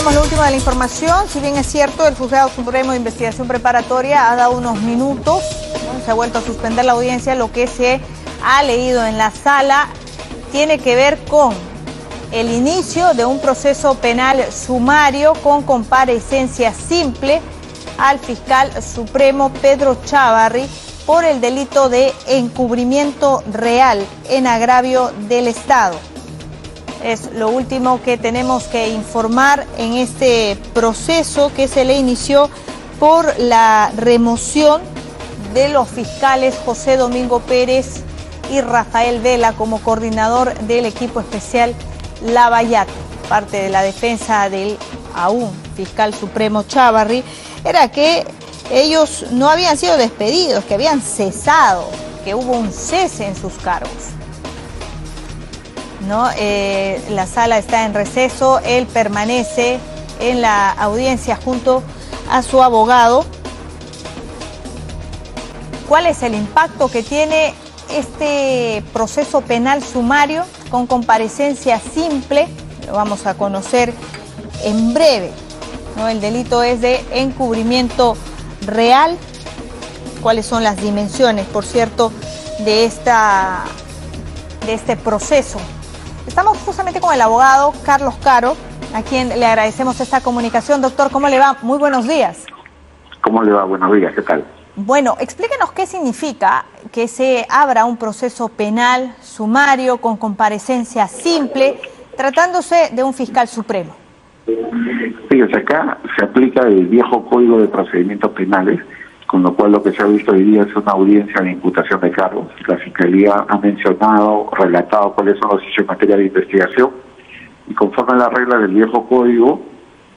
Veamos lo último de la información. Si bien es cierto, el Juzgado Supremo de Investigación Preparatoria ha dado unos minutos, ¿no? Se ha vuelto a suspender la audiencia. Lo que se ha leído en la sala tiene que ver con el inicio de un proceso penal sumario con comparecencia simple al fiscal supremo Pedro Chávarri por el delito de encubrimiento real en agravio del Estado. Es lo último que tenemos que informar en este proceso que se le inició por la remoción de los fiscales José Domingo Pérez y Rafael Vela como coordinador del equipo especial Lavallato. Parte de la defensa del aún fiscal supremo Chávarri era que ellos no habían sido despedidos, que habían cesado, que hubo un cese en sus cargos. ¿No? La sala está en receso, él permanece en la audiencia junto a su abogado. ¿Cuál es el impacto que tiene este proceso penal sumario con comparecencia simple? Lo vamos a conocer en breve, ¿no? El delito es de encubrimiento real. ¿Cuáles son las dimensiones, por cierto, de este proceso? Estamos justamente con el abogado Carlos Caro, a quien le agradecemos esta comunicación. Doctor, ¿cómo le va? Muy buenos días. ¿Cómo le va? Buenos días, ¿qué tal? Bueno, explíquenos qué significa que se abra un proceso penal sumario con comparecencia simple, tratándose de un fiscal supremo. Fíjese, acá se aplica el viejo Código de Procedimientos Penales, con lo cual lo que se ha visto hoy día es una audiencia de imputación de cargos. La Fiscalía ha mencionado, relatado cuáles son los hechos en materia de investigación, y conforme a las reglas del viejo código,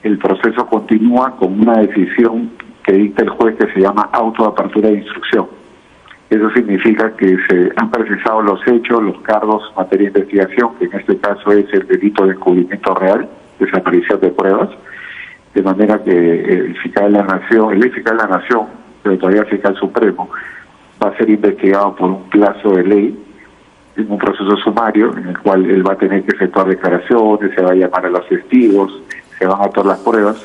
el proceso continúa con una decisión que dicta el juez que se llama auto de apertura de instrucción. Eso significa que se han precisado los hechos, los cargos en materia de investigación, que en este caso es el delito de encubrimiento real, desaparición de pruebas, de manera que el fiscal de la Nación, pero todavía fiscal supremo, va a ser investigado por un plazo de ley en un proceso sumario en el cual él va a tener que efectuar declaraciones, se va a llamar a los testigos, se van a tomar las pruebas,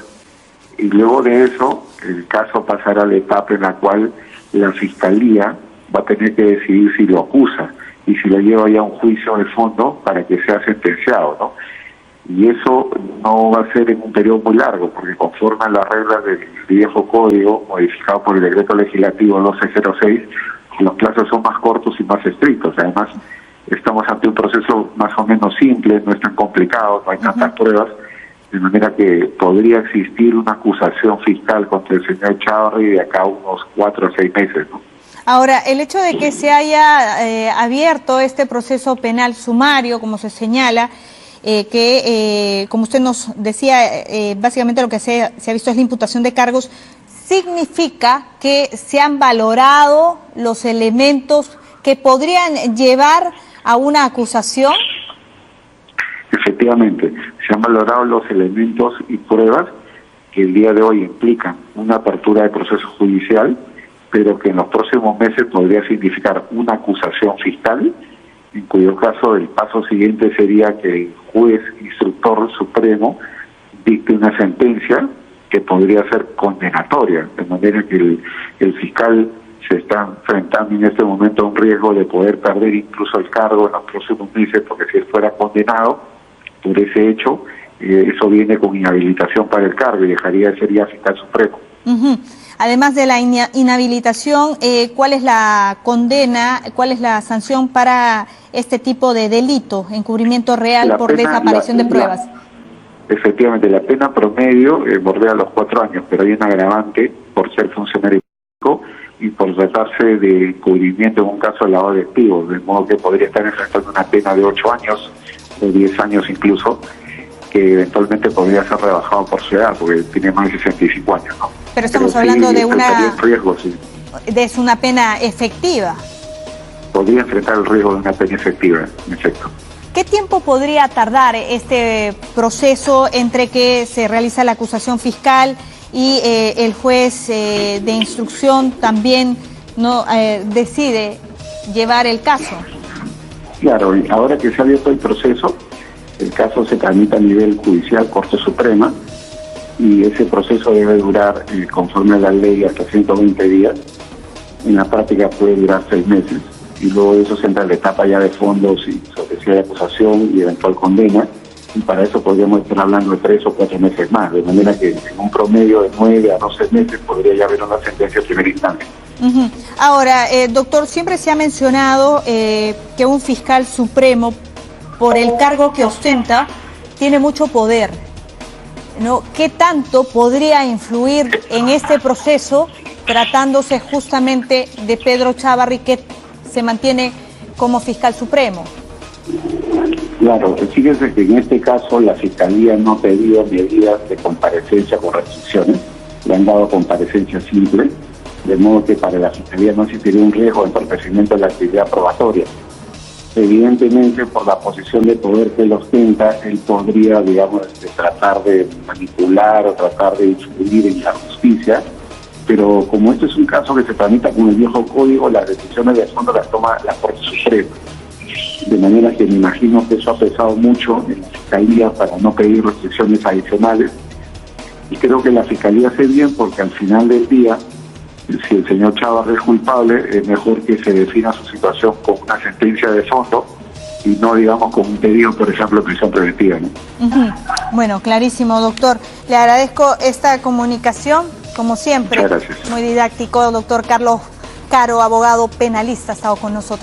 y luego de eso el caso pasará a la etapa en la cual la Fiscalía va a tener que decidir si lo acusa y si lo lleva ya a un juicio de fondo para que sea sentenciado, ¿no? Y eso no va a ser en un periodo muy largo, porque conforme a las reglas del viejo código, modificado por el decreto legislativo 1206, los plazos son más cortos y más estrictos. Además, estamos ante un proceso más o menos simple, no es tan complicado, no hay tantas pruebas, de manera que podría existir una acusación fiscal contra el señor Chávarri de acá a unos 4 o 6 meses, ¿no? Ahora, el hecho de que se haya abierto este proceso penal sumario, como se señala, como usted nos decía, básicamente lo que se ha visto es la imputación de cargos, ¿significa que se han valorado los elementos que podrían llevar a una acusación? Efectivamente, se han valorado los elementos y pruebas que el día de hoy implican una apertura de proceso judicial, pero que en los próximos meses podría significar una acusación fiscal, en cuyo caso el paso siguiente sería que el juez instructor supremo dicte una sentencia que podría ser condenatoria, de manera que el fiscal se está enfrentando en este momento a un riesgo de poder perder incluso el cargo en los próximos meses, porque si él fuera condenado por ese hecho, eso viene con inhabilitación para el cargo y dejaría de ser ya fiscal supremo. Además de la inhabilitación, ¿cuál es la condena, cuál es la sanción para este tipo de delito, encubrimiento real por desaparición de pruebas? Efectivamente, la pena promedio bordea los 4 años, pero hay un agravante por ser funcionario público y por tratarse de encubrimiento en un caso de lavado de activos, de modo que podría estar enfrentando una pena de 8 años o 10 años incluso, que eventualmente podría ser rebajado por su edad, porque tiene más de 65 años, ¿no? Pero estamos hablando de riesgo, sí. Es una pena efectiva. Podría enfrentar el riesgo de una pena efectiva, en efecto. ¿Qué tiempo podría tardar este proceso entre que se realiza la acusación fiscal y el juez de instrucción también decide llevar el caso? Claro, y ahora que se ha abierto el proceso, el caso se tramita a nivel judicial, Corte Suprema, y ese proceso debe durar, conforme a la ley, hasta 120 días. En la práctica puede durar 6 meses, y luego de eso se entra en la etapa ya de fondos y sobre si hay acusación y eventual condena, y para eso podríamos estar hablando de 3 o 4 meses más, de manera que en un promedio de 9 a 12 meses podría ya haber una sentencia de primera instancia. Ahora, doctor, siempre se ha mencionado que un fiscal supremo, por el cargo que ostenta, tiene mucho poder, ¿no? ¿Qué tanto podría influir en este proceso, tratándose justamente de Pedro Chávarri, que se mantiene como fiscal supremo? Claro, fíjense que en este caso la Fiscalía no ha pedido medidas de comparecencia con restricciones, le han dado comparecencia simple, de modo que para la Fiscalía no existiría un riesgo de entorpecimiento de la actividad probatoria. Evidentemente, por la posición de poder que él ostenta, él podría, digamos, tratar de manipular o tratar de influir en la justicia, pero como este es un caso que se tramita con el viejo código, las decisiones de fondo las toma la Corte Suprema. De manera que me imagino que eso ha pesado mucho en la Fiscalía para no pedir restricciones adicionales. Y creo que la Fiscalía hace bien porque al final del día, si el señor Chávarri es culpable, es mejor que se defina su situación con una sentencia de fondo y no, digamos, con un pedido, por ejemplo, de prisión preventiva, ¿no? Bueno, clarísimo, doctor. Le agradezco esta comunicación, como siempre. Muchas gracias. Muy didáctico, doctor Carlos Caro, abogado penalista, ha estado con nosotros.